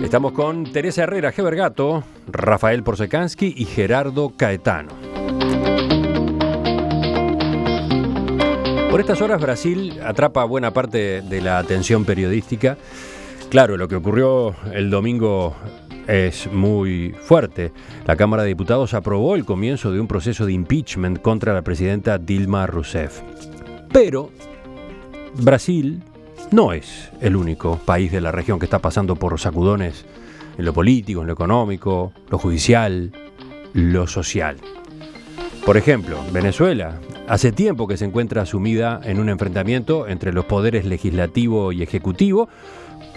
Estamos con Teresa Herrera Gebergato, Rafael Porsekansky y Gerardo Caetano. Por estas horas Brasil atrapa buena parte de la atención periodística. Claro, lo que ocurrió el domingo es muy fuerte. La Cámara de Diputados aprobó el comienzo de un proceso de impeachment contra la presidenta Dilma Rousseff. Pero Brasil no es el único país de la región que está pasando por sacudones en lo político, en lo económico, lo judicial, lo social. Por ejemplo, Venezuela hace tiempo que se encuentra sumida en un enfrentamiento entre los poderes legislativo y ejecutivo,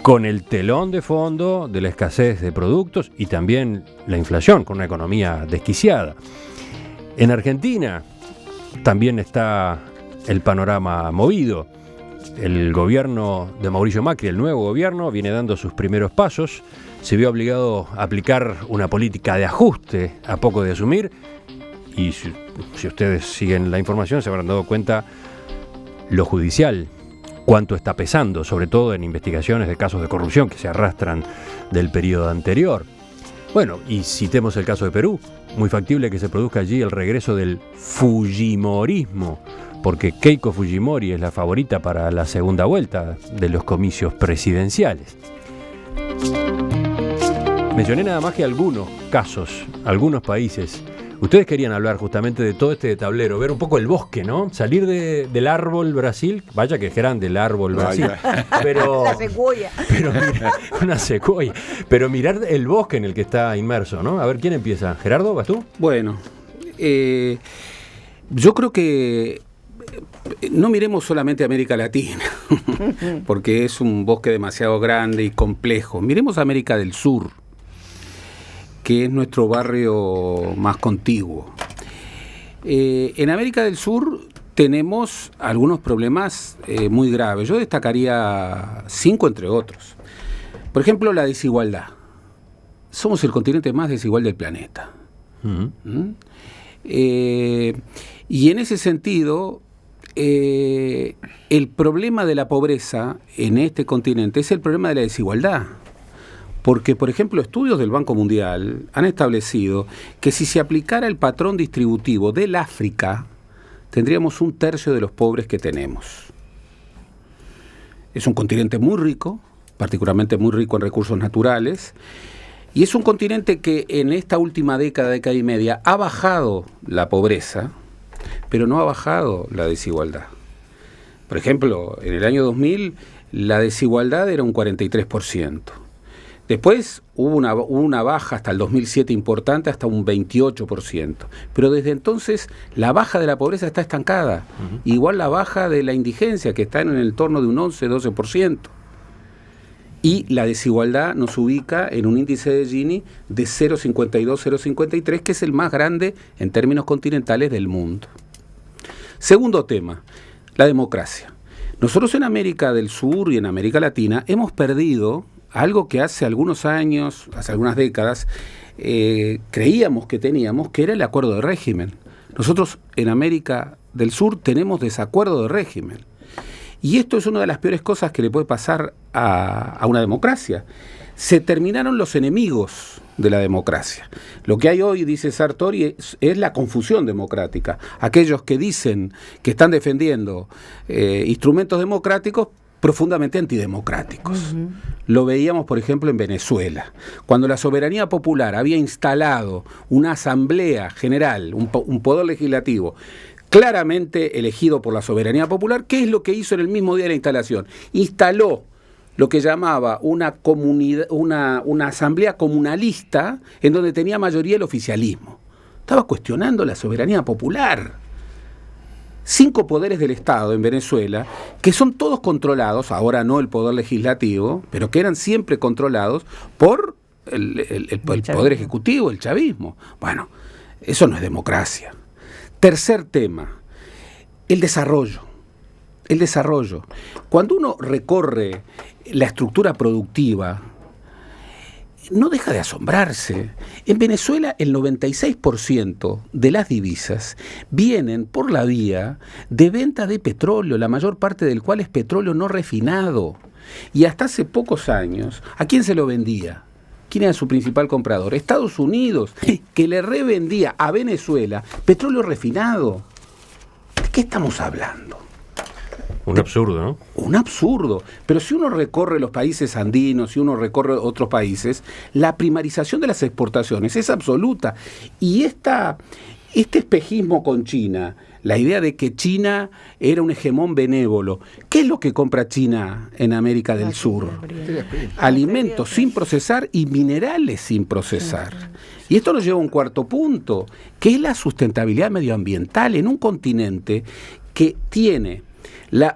con el telón de fondo de la escasez de productos y también la inflación, con una economía desquiciada. En Argentina también está el panorama movido. El gobierno de Mauricio Macri, el nuevo gobierno, viene dando sus primeros pasos. Se vio obligado a aplicar una política de ajuste a poco de asumir. Y si ustedes siguen la información, se habrán dado cuenta lo judicial, cuánto está pesando, sobre todo en investigaciones de casos de corrupción que se arrastran del periodo anterior. Bueno, y citemos el caso de Perú. Muy factible que se produzca allí el regreso del fujimorismo, porque Keiko Fujimori es la favorita para la segunda vuelta de los comicios presidenciales. Mencioné nada más que algunos casos, algunos países. Ustedes querían hablar justamente de todo este tablero, ver un poco el bosque, ¿no? Salir del árbol Brasil, vaya que es grande el árbol Brasil, pero la secuoya. Pero mira, una secuoya, pero mirar el bosque en el que está inmerso, ¿no? A ver, ¿quién empieza? ¿Gerardo, vas tú? Bueno, yo creo que no miremos solamente América Latina, porque es un bosque demasiado grande y complejo. Miremos América del Sur, que es nuestro barrio más contiguo. En América del Sur tenemos algunos problemas muy graves. Yo destacaría 5 entre otros. Por ejemplo, la desigualdad. Somos el continente más desigual del planeta. Y en ese sentido, el problema de la pobreza en este continente es el problema de la desigualdad. Porque, por ejemplo, estudios del Banco Mundial han establecido que si se aplicara el patrón distributivo del África, tendríamos 1/3 de los pobres que tenemos. Es un continente muy rico, particularmente muy rico en recursos naturales, y es un continente que en esta última década y media ha bajado la pobreza, pero no ha bajado la desigualdad. Por ejemplo, en el año 2000 la desigualdad era un 43%. Después hubo una baja hasta el 2007 importante, hasta un 28%. Pero desde entonces la baja de la pobreza está estancada. Igual la baja de la indigencia, que está en el entorno de un 11-12%. Y la desigualdad nos ubica en un índice de Gini de 0,52-0,53, que es el más grande en términos continentales del mundo. Segundo tema, la democracia. Nosotros en América del Sur y en América Latina hemos perdido algo que hace algunos años, hace algunas décadas, creíamos que teníamos, que era el acuerdo de régimen. Nosotros en América del Sur tenemos desacuerdo de régimen. Y esto es una de las peores cosas que le puede pasar a una democracia. Se terminaron los enemigos de la democracia. Lo que hay hoy, dice Sartori, es la confusión democrática. Aquellos que dicen que están defendiendo instrumentos democráticos, profundamente antidemocráticos. Lo veíamos, por ejemplo, en Venezuela. Cuando la soberanía popular había instalado una asamblea general, un poder legislativo, claramente elegido por la soberanía popular, ¿qué es lo que hizo en el mismo día de la instalación? Instaló lo que llamaba una asamblea comunalista en donde tenía mayoría el oficialismo. Estaba cuestionando la soberanía popular. 5 poderes del Estado en Venezuela, que son todos controlados, ahora no el poder legislativo, pero que eran siempre controlados por el poder ejecutivo, el chavismo. Bueno, eso no es democracia. Tercer tema, el desarrollo. El desarrollo. Cuando uno recorre la estructura productiva, no deja de asombrarse. En Venezuela el 96% de las divisas vienen por la vía de venta de petróleo, la mayor parte del cual es petróleo no refinado. Y hasta hace pocos años, ¿a quién se lo vendía? ¿quién era su principal comprador? Estados Unidos, que le revendía a Venezuela petróleo refinado. ¿De qué estamos hablando? Un absurdo, ¿no? Un absurdo. Pero si uno recorre los países andinos, si uno recorre otros países, la primarización de las exportaciones es absoluta. Y este espejismo con China, la idea de que China era un hegemón benévolo, ¿qué es lo que compra China en América del Sur? Alimentos sin procesar y minerales sin procesar. Y esto nos lleva a un cuarto punto, que es la sustentabilidad medioambiental en un continente que tiene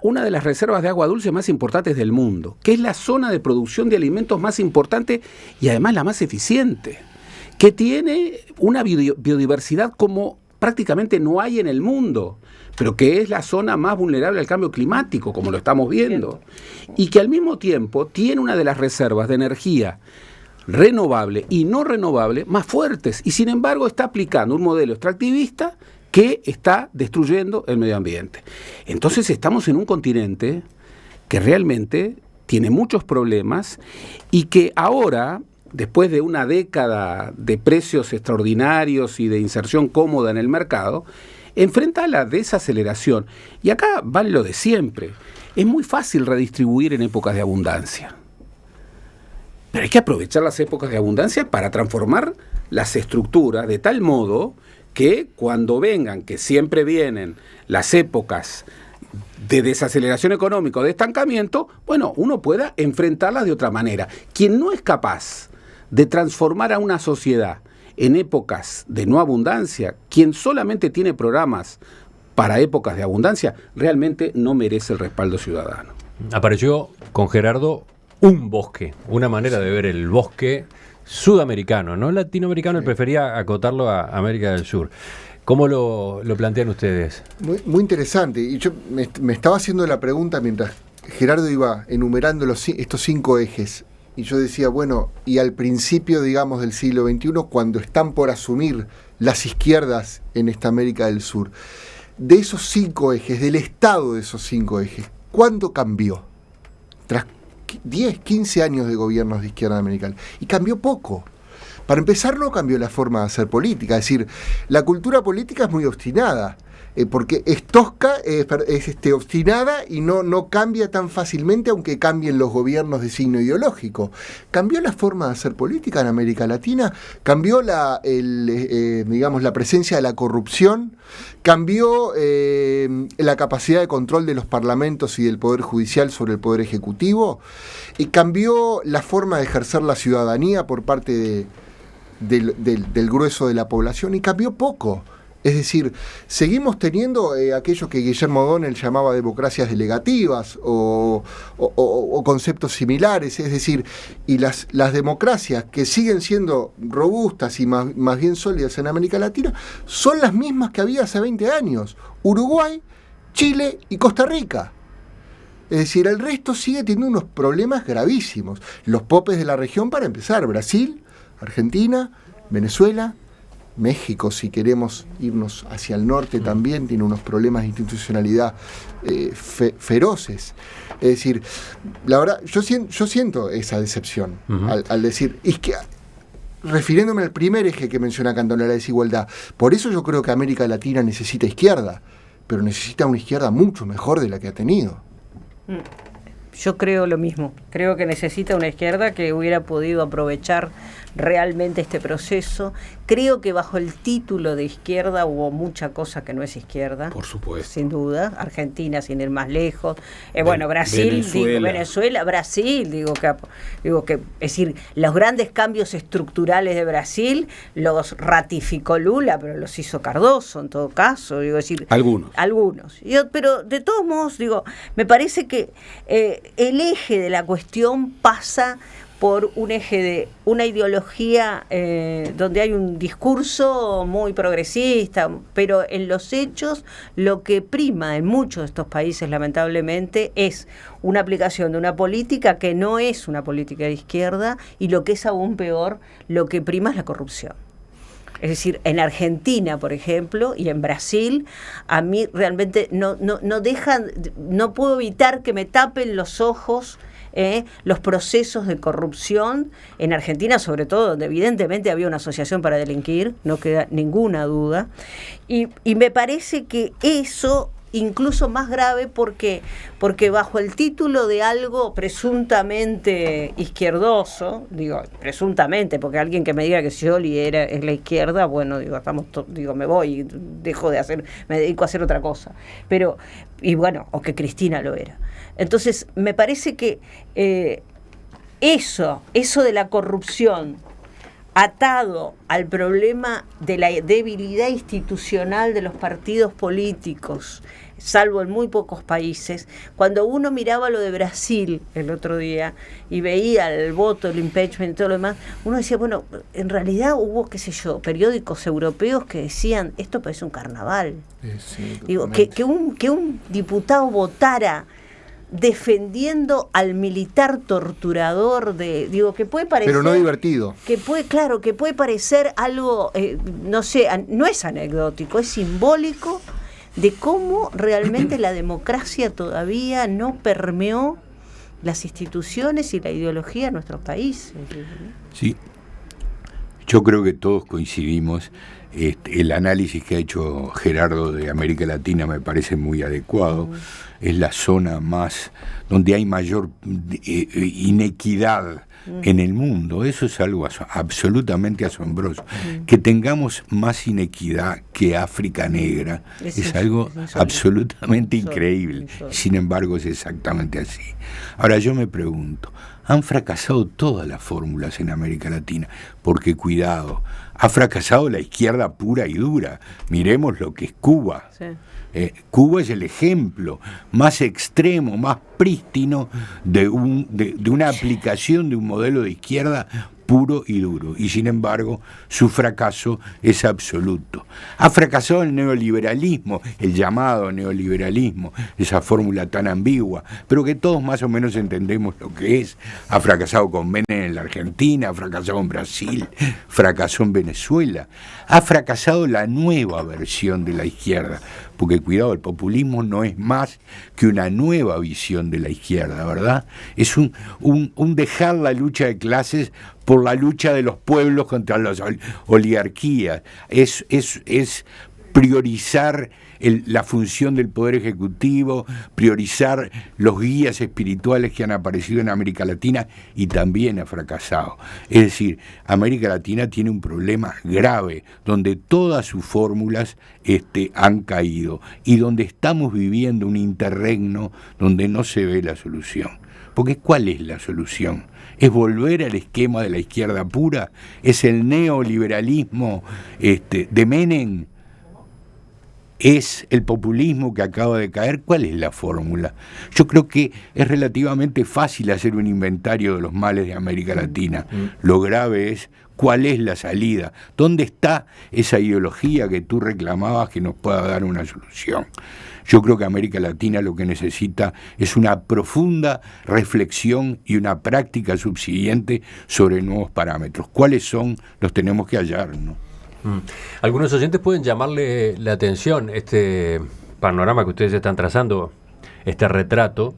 una de las reservas de agua dulce más importantes del mundo, que es la zona de producción de alimentos más importante y además la más eficiente, que tiene una biodiversidad como prácticamente no hay en el mundo, pero que es la zona más vulnerable al cambio climático, como lo estamos viendo, y que al mismo tiempo tiene una de las reservas de energía renovable y no renovable más fuertes, y sin embargo está aplicando un modelo extractivista que está destruyendo el medio ambiente. Entonces estamos en un continente que realmente tiene muchos problemas y que ahora, después de una década de precios extraordinarios y de inserción cómoda en el mercado, enfrenta la desaceleración. Y acá vale lo de siempre. Es muy fácil redistribuir en épocas de abundancia. Pero hay que aprovechar las épocas de abundancia para transformar las estructuras de tal modo que cuando vengan, que siempre vienen las épocas de desaceleración económica, de estancamiento, bueno, uno pueda enfrentarlas de otra manera. Quien no es capaz de transformar a una sociedad en épocas de no abundancia, quien solamente tiene programas para épocas de abundancia, realmente no merece el respaldo ciudadano. Apareció con Gerardo un bosque, una manera de ver el bosque sudamericano, no latinoamericano. Él prefería acotarlo a América del Sur. ¿Cómo lo plantean ustedes? Muy interesante. Y yo me estaba haciendo la pregunta mientras Gerardo iba enumerando estos 5 ejes. Y yo decía, bueno, y al principio, digamos, del siglo XXI, cuando están por asumir las izquierdas en esta América del Sur, de esos 5 ejes, del estado de esos 5 ejes, ¿cuándo cambió? Tras 10, 15 años de gobiernos de izquierda americana. Y cambió poco. Para empezar, no cambió la forma de hacer política. Es decir, la cultura política es muy obstinada. Porque es tosca, es obstinada y no cambia tan fácilmente, aunque cambien los gobiernos de signo ideológico. Cambió la forma de hacer política en América Latina, cambió la presencia de la corrupción, cambió la capacidad de control de los parlamentos y del Poder Judicial sobre el Poder Ejecutivo, y cambió la forma de ejercer la ciudadanía por parte del grueso de la población, y cambió poco. Es decir, seguimos teniendo aquello que Guillermo O'Donnell llamaba democracias delegativas o conceptos similares, es decir, y las democracias que siguen siendo robustas y más bien sólidas en América Latina son las mismas que había hace 20 años, Uruguay, Chile y Costa Rica. Es decir, el resto sigue teniendo unos problemas gravísimos. Los popes de la región, para empezar, Brasil, Argentina, Venezuela, México, si queremos irnos hacia el norte, también tiene unos problemas de institucionalidad feroces. Es decir, la verdad, yo siento esa decepción al decir, es que, refiriéndome al primer eje que menciona Cantón, la desigualdad, por eso yo creo que América Latina necesita izquierda, pero necesita una izquierda mucho mejor de la que ha tenido. Yo creo lo mismo. Creo que necesita una izquierda que hubiera podido aprovechar realmente este proceso. Creo que bajo el título de izquierda hubo mucha cosa que no es izquierda. Por supuesto. Sin duda. Argentina, sin ir más lejos. Bueno, Brasil, Venezuela, Brasil, digo que, es decir, los grandes cambios estructurales de Brasil los ratificó Lula, pero los hizo Cardoso en todo caso. Digo, es decir, algunos. Pero de todos modos, me parece que el eje de la cuestión pasa por un eje de una ideología donde hay un discurso muy progresista, pero en los hechos lo que prima en muchos de estos países, lamentablemente, es una aplicación de una política que no es una política de izquierda, y lo que es aún peor, lo que prima es la corrupción. Es decir, en Argentina, por ejemplo, y en Brasil, a mí realmente no puedo evitar que me tapen los ojos los procesos de corrupción en Argentina, sobre todo, donde evidentemente había una asociación para delinquir, no queda ninguna duda, y me parece que eso incluso más grave porque bajo el título de algo presuntamente izquierdoso, digo presuntamente, porque alguien que me diga que Scioli es la izquierda, bueno, digo me voy, dejo de hacer, me dedico a hacer otra cosa, pero y bueno, o que Cristina lo era. Entonces me parece que eso de la corrupción atado al problema de la debilidad institucional de los partidos políticos, salvo en muy pocos países, cuando uno miraba lo de Brasil el otro día y veía el voto, el impeachment y todo lo demás, uno decía, bueno, en realidad hubo, qué sé yo, periódicos europeos que decían, esto parece un carnaval. Sí, digo, que un diputado votara defendiendo al militar torturador que puede parecer, pero no divertido, que puede parecer algo no sé, no es anecdótico, es simbólico de cómo realmente la democracia todavía no permeó las instituciones y la ideología de nuestros países. Sí, yo creo que todos coincidimos. El análisis que ha hecho Gerardo de América Latina me parece muy adecuado. Es la zona más donde hay mayor inequidad en el mundo. Eso es algo absolutamente asombroso. Que tengamos más inequidad que África negra es algo absolutamente increíble. Sin embargo, es exactamente así. Ahora yo me pregunto, han fracasado todas las fórmulas en América Latina, porque cuidado, ha fracasado la izquierda pura y dura. Miremos lo que es Cuba. Sí. Cuba es el ejemplo más extremo, más prístino de una aplicación de un modelo de izquierda puro y duro, y sin embargo su fracaso es absoluto. Ha fracasado el neoliberalismo, el llamado neoliberalismo, esa fórmula tan ambigua, pero que todos más o menos entendemos lo que es. Ha fracasado con Menem en la Argentina, ha fracasado en Brasil, fracasó en Venezuela. Ha fracasado la nueva versión de la izquierda, porque cuidado, el populismo no es más que una nueva visión de la izquierda, ¿verdad? Es un dejar la lucha de clases por la lucha de los pueblos contra las oligarquías, es priorizar la función del Poder Ejecutivo, priorizar los guías espirituales que han aparecido en América Latina, y también ha fracasado. Es decir, América Latina tiene un problema grave, donde todas sus fórmulas han caído, y donde estamos viviendo un interregno donde no se ve la solución. Porque ¿cuál es la solución? ¿Es volver al esquema de la izquierda pura? ¿Es el neoliberalismo de Menem? ¿Es el populismo que acaba de caer? ¿Cuál es la fórmula? Yo creo que es relativamente fácil hacer un inventario de los males de América Latina. Lo grave es cuál es la salida. ¿Dónde está esa ideología que tú reclamabas que nos pueda dar una solución? Yo creo que América Latina lo que necesita es una profunda reflexión y una práctica subsiguiente sobre nuevos parámetros. ¿Cuáles son? Los tenemos que hallar, ¿no? Algunos oyentes pueden llamarle la atención este panorama que ustedes están trazando, este retrato,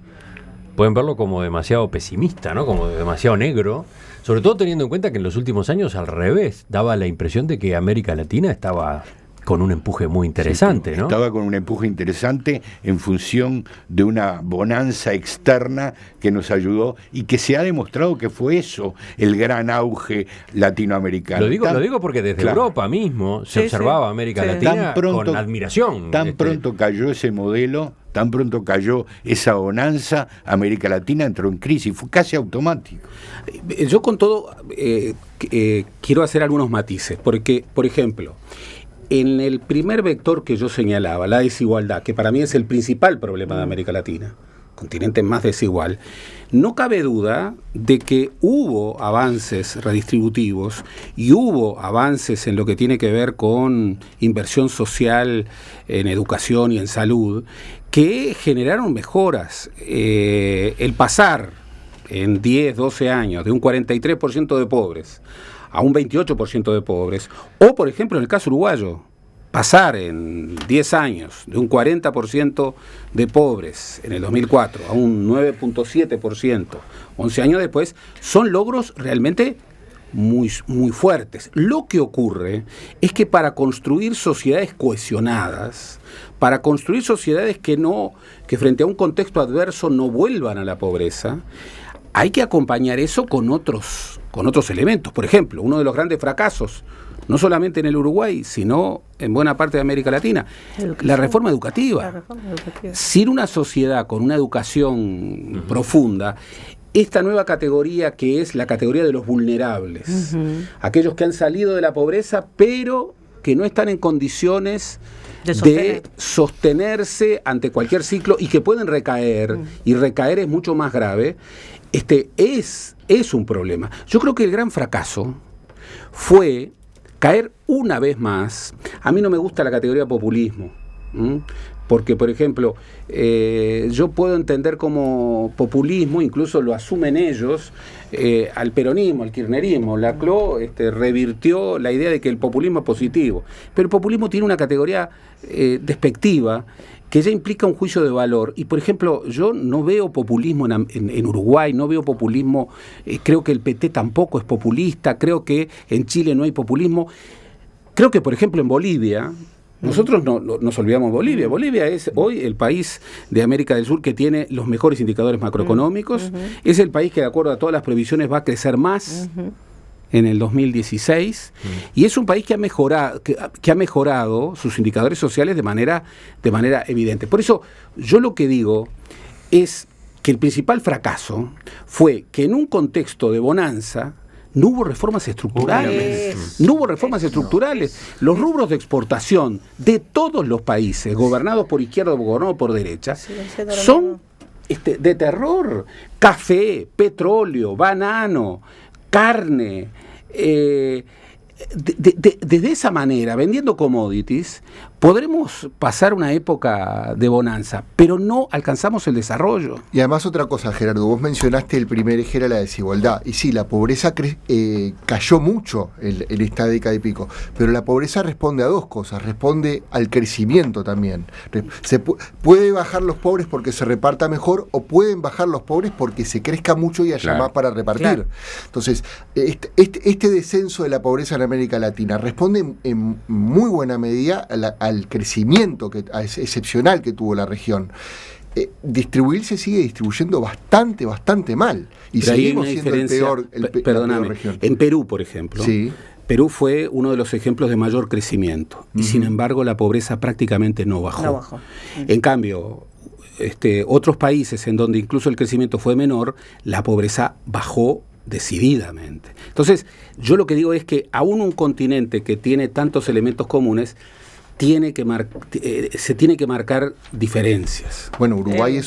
pueden verlo como demasiado pesimista, ¿no? Como demasiado negro, sobre todo teniendo en cuenta que en los últimos años al revés, daba la impresión de que América Latina estaba con un empuje muy interesante, sí, ¿no? Estaba con un empuje interesante en función de una bonanza externa que nos ayudó y que se ha demostrado que fue eso el gran auge latinoamericano. Lo digo porque desde Europa mismo se observaba América Latina con admiración. Tan pronto cayó ese modelo, tan pronto cayó esa bonanza, América Latina entró en crisis, fue casi automático. Yo con todo quiero hacer algunos matices, porque, por ejemplo, en el primer vector que yo señalaba, la desigualdad, que para mí es el principal problema de América Latina, continente más desigual, no cabe duda de que hubo avances redistributivos y hubo avances en lo que tiene que ver con inversión social en educación y en salud, que generaron mejoras. El pasar en 10, 12 años de un 43% de pobres a un 28% de pobres, o por ejemplo en el caso uruguayo, pasar en 10 años de un 40% de pobres en el 2004 a un 9.7%, 11 años después, son logros realmente muy, muy fuertes. Lo que ocurre es que para construir sociedades cohesionadas, para construir sociedades que frente a un contexto adverso no vuelvan a la pobreza, hay que acompañar eso con otros elementos. Por ejemplo, uno de los grandes fracasos, no solamente en el Uruguay, sino en buena parte de América Latina, la reforma educativa. Sin una sociedad con una educación profunda, esta nueva categoría que es la categoría de los vulnerables, aquellos que han salido de la pobreza pero que no están en condiciones de sostenerse ante cualquier ciclo y que pueden recaer, y recaer es mucho más grave, es un problema. Yo creo que el gran fracaso fue caer una vez más. A mí no me gusta la categoría populismo, porque, por ejemplo, yo puedo entender como populismo, incluso lo asumen ellos, al peronismo, al kirchnerismo. Laclau revirtió la idea de que el populismo es positivo, pero el populismo tiene una categoría despectiva que ya implica un juicio de valor. Y, por ejemplo, yo no veo populismo en Uruguay, no veo populismo, creo que el PT tampoco es populista, creo que en Chile no hay populismo. Creo que, por ejemplo, en Bolivia, nosotros no nos olvidamos de Bolivia. Bolivia es hoy el país de América del Sur que tiene los mejores indicadores macroeconómicos, es el país que, de acuerdo a todas las previsiones, va a crecer más en el 2016, y es un país que ha mejorado sus indicadores sociales de manera evidente. Por eso yo lo que digo es que el principal fracaso fue que en un contexto de bonanza no hubo reformas estructurales. No hubo reformas estructurales. Los rubros de exportación de todos los países, gobernados por izquierda o gobernados por derecha, son de terror. Café, petróleo, banano, carne. Desde esa manera, vendiendo commodities, podremos pasar una época de bonanza, pero no alcanzamos el desarrollo. Y además otra cosa, Gerardo, vos mencionaste el primer eje era la desigualdad, y sí, la pobreza cayó mucho en esta década y pico, pero la pobreza responde a dos cosas, responde al crecimiento también. Se puede bajar los pobres porque se reparta mejor, o pueden bajar los pobres porque se crezca mucho y haya más para repartir. Claro. Entonces, este descenso de la pobreza en América Latina responde en muy buena medida al crecimiento excepcional que tuvo la región. Se sigue distribuyendo bastante mal. Y pero seguimos siendo la peor región. En Perú, por ejemplo, sí. Perú fue uno de los ejemplos de mayor crecimiento. Y sin embargo la pobreza prácticamente no bajó. En cambio, otros países en donde incluso el crecimiento fue menor, la pobreza bajó decididamente. Entonces, yo lo que digo es que aún un continente que tiene tantos elementos comunes se tiene que marcar diferencias. Bueno, Uruguay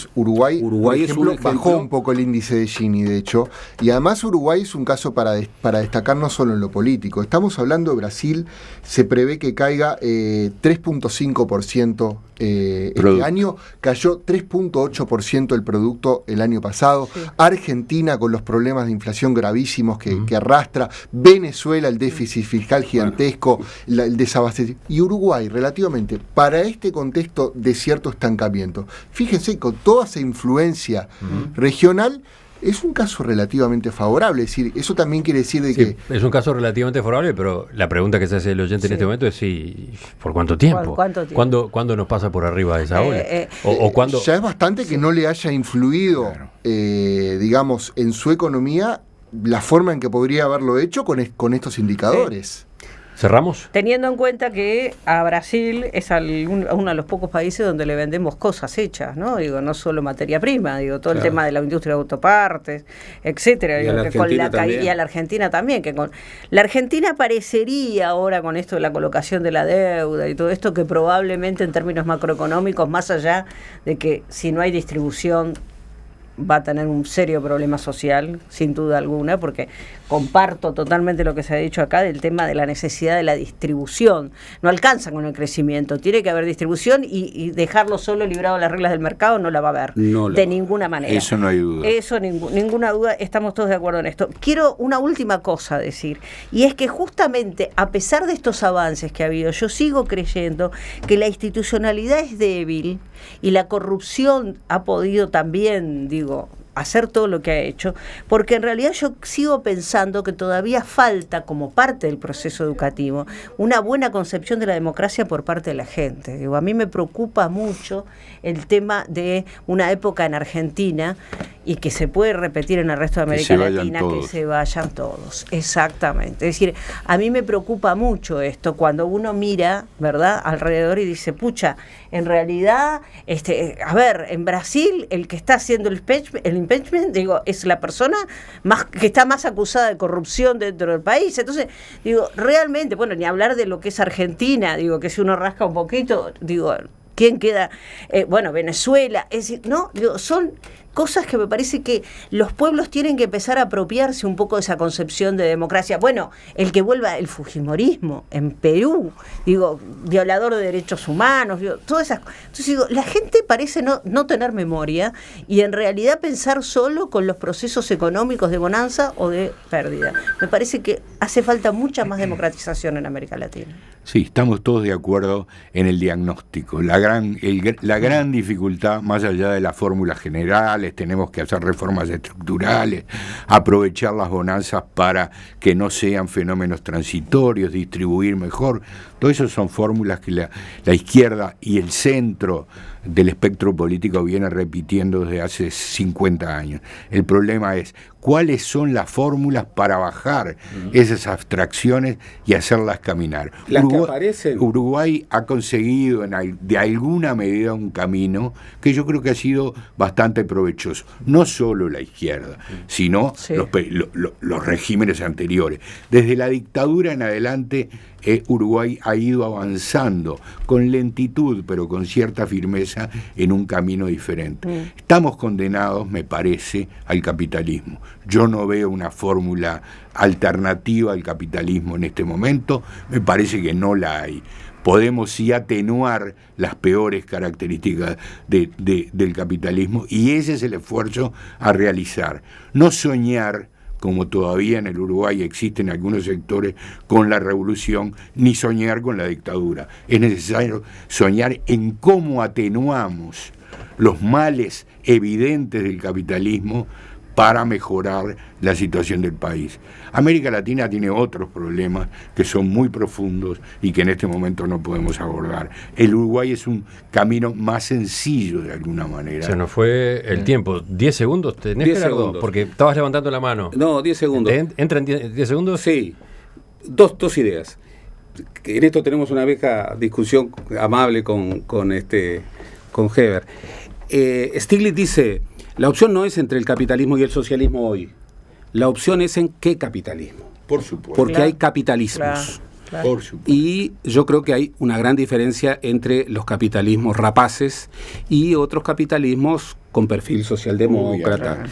por ejemplo, bajó un poco el índice de Gini, de hecho, y además Uruguay es un caso para destacar no solo en lo político. Estamos hablando de Brasil, se prevé que caiga 3.5% este año, cayó 3.8% el producto el año pasado. Sí. Argentina con los problemas de inflación gravísimos que arrastra, Venezuela el déficit fiscal gigantesco, el desabastecimiento, y Uruguay relativamente para este contexto de cierto estancamiento. Fíjense, con toda esa influencia regional, es un caso relativamente favorable. Es decir, eso también quiere decir de que... Es un caso relativamente favorable, pero la pregunta que se hace el oyente en este momento es ¿por cuánto tiempo? ¿Cuándo nos pasa por arriba esa ola? ¿O cuándo? Ya es bastante que no le haya influido, digamos, en su economía la forma en que podría haberlo hecho con estos indicadores. ¿Cerramos? Teniendo en cuenta que a Brasil es uno de los pocos países donde le vendemos cosas hechas, ¿no? Digo, no solo materia prima, digo, todo el tema de la industria de autopartes, etcétera. Y a la Argentina también. Y a la Argentina también, la Argentina parecería ahora con esto de la colocación de la deuda y todo esto que probablemente en términos macroeconómicos, más allá de que si no hay distribución va a tener un serio problema social, sin duda alguna, porque comparto totalmente lo que se ha dicho acá del tema de la necesidad de la distribución. No alcanza con el crecimiento, tiene que haber distribución y dejarlo solo librado a las reglas del mercado no la va a haber, ninguna manera. Eso no hay duda. Eso ninguna duda, estamos todos de acuerdo en esto. Quiero una última cosa decir, y es que justamente a pesar de estos avances que ha habido, yo sigo creyendo que la institucionalidad es débil y la corrupción ha podido también, hacer todo lo que ha hecho, porque en realidad yo sigo pensando que todavía falta, como parte del proceso educativo, una buena concepción de la democracia por parte de la gente. A mí me preocupa mucho el tema de una época en Argentina, y que se puede repetir en el resto de América Latina, que se vayan todos. Exactamente. Es decir, a mí me preocupa mucho esto, cuando uno mira, ¿verdad?, alrededor y dice, pucha, en realidad, a ver, en Brasil el que está haciendo el impeachment, es la persona que está más acusada de corrupción dentro del país. Entonces, realmente, bueno, ni hablar de lo que es Argentina, que si uno rasca un poquito, ¿quién queda? Venezuela, es decir, no, son cosas que me parece que los pueblos tienen que empezar a apropiarse un poco de esa concepción de democracia. Bueno, el que vuelva el fujimorismo en Perú, violador de derechos humanos, todas esas cosas. Entonces la gente parece no tener memoria y en realidad pensar solo con los procesos económicos de bonanza o de pérdida. Me parece que hace falta mucha más democratización en América Latina. Sí, estamos todos de acuerdo en el diagnóstico. La gran dificultad, más allá de las fórmulas generales, tenemos que hacer reformas estructurales, aprovechar las bonanzas para que no sean fenómenos transitorios, distribuir mejor. Todo eso son fórmulas que la izquierda y el centro del espectro político viene repitiendo desde hace 50 años. El problema es cuáles son las fórmulas para bajar esas abstracciones y hacerlas caminar. Uruguay ha conseguido de alguna medida un camino que yo creo que ha sido bastante provechoso. No solo la izquierda, sino los regímenes anteriores. Desde la dictadura en adelante, Uruguay ha ido avanzando con lentitud, pero con cierta firmeza en un camino diferente. Estamos condenados, me parece, al capitalismo. Yo no veo una fórmula alternativa al capitalismo en este momento, me parece que no la hay. Podemos sí atenuar las peores características del capitalismo, y ese es el esfuerzo a realizar. No soñar, como todavía en el Uruguay existen algunos sectores, con la revolución, ni soñar con la dictadura. Es necesario soñar en cómo atenuamos los males evidentes del capitalismo para mejorar la situación del país. América Latina tiene otros problemas que son muy profundos y que en este momento no podemos abordar. El Uruguay es un camino más sencillo de alguna manera. Se nos fue el tiempo. 10 segundos, ¿tenés, 10 Gerardo? segundos. Porque estabas levantando la mano. No, 10 segundos. ¿Entra en 10 segundos? Sí. Dos ideas. En esto tenemos una vieja discusión amable con Heber. Stiglitz dice: la opción no es entre el capitalismo y el socialismo hoy. La opción es en qué capitalismo. Por supuesto. Porque hay capitalismos. Claro. Por supuesto. Y yo creo que hay una gran diferencia entre los capitalismos rapaces y otros capitalismos con perfil socialdemócrata.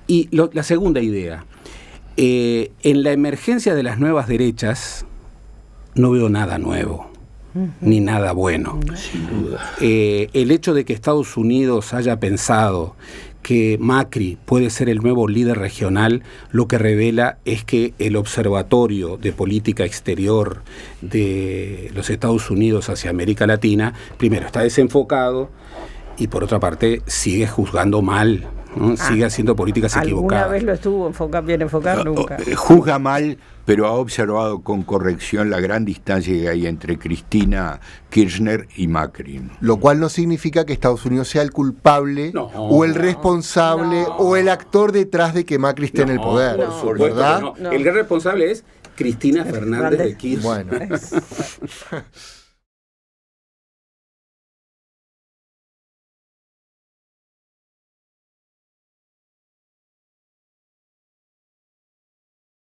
Y la segunda idea, en la emergencia de las nuevas derechas no veo nada nuevo. Ni nada bueno. Sin duda. El hecho de que Estados Unidos haya pensado que Macri puede ser el nuevo líder regional, lo que revela es que el Observatorio de Política Exterior de los Estados Unidos hacia América Latina, primero, está desenfocado y por otra parte sigue juzgando mal, ¿no? Sigue haciendo políticas equivocadas. ¿Alguna vez lo estuvo bien enfocado? Nunca. Juzga mal, pero ha observado con corrección la gran distancia que hay entre Cristina Kirchner y Macri. Lo cual no significa que Estados Unidos sea el culpable o el responsable o el actor detrás de que Macri esté en el poder. Por supuesto, ¿verdad? El gran responsable es Cristina Fernández de Kirchner. Bueno.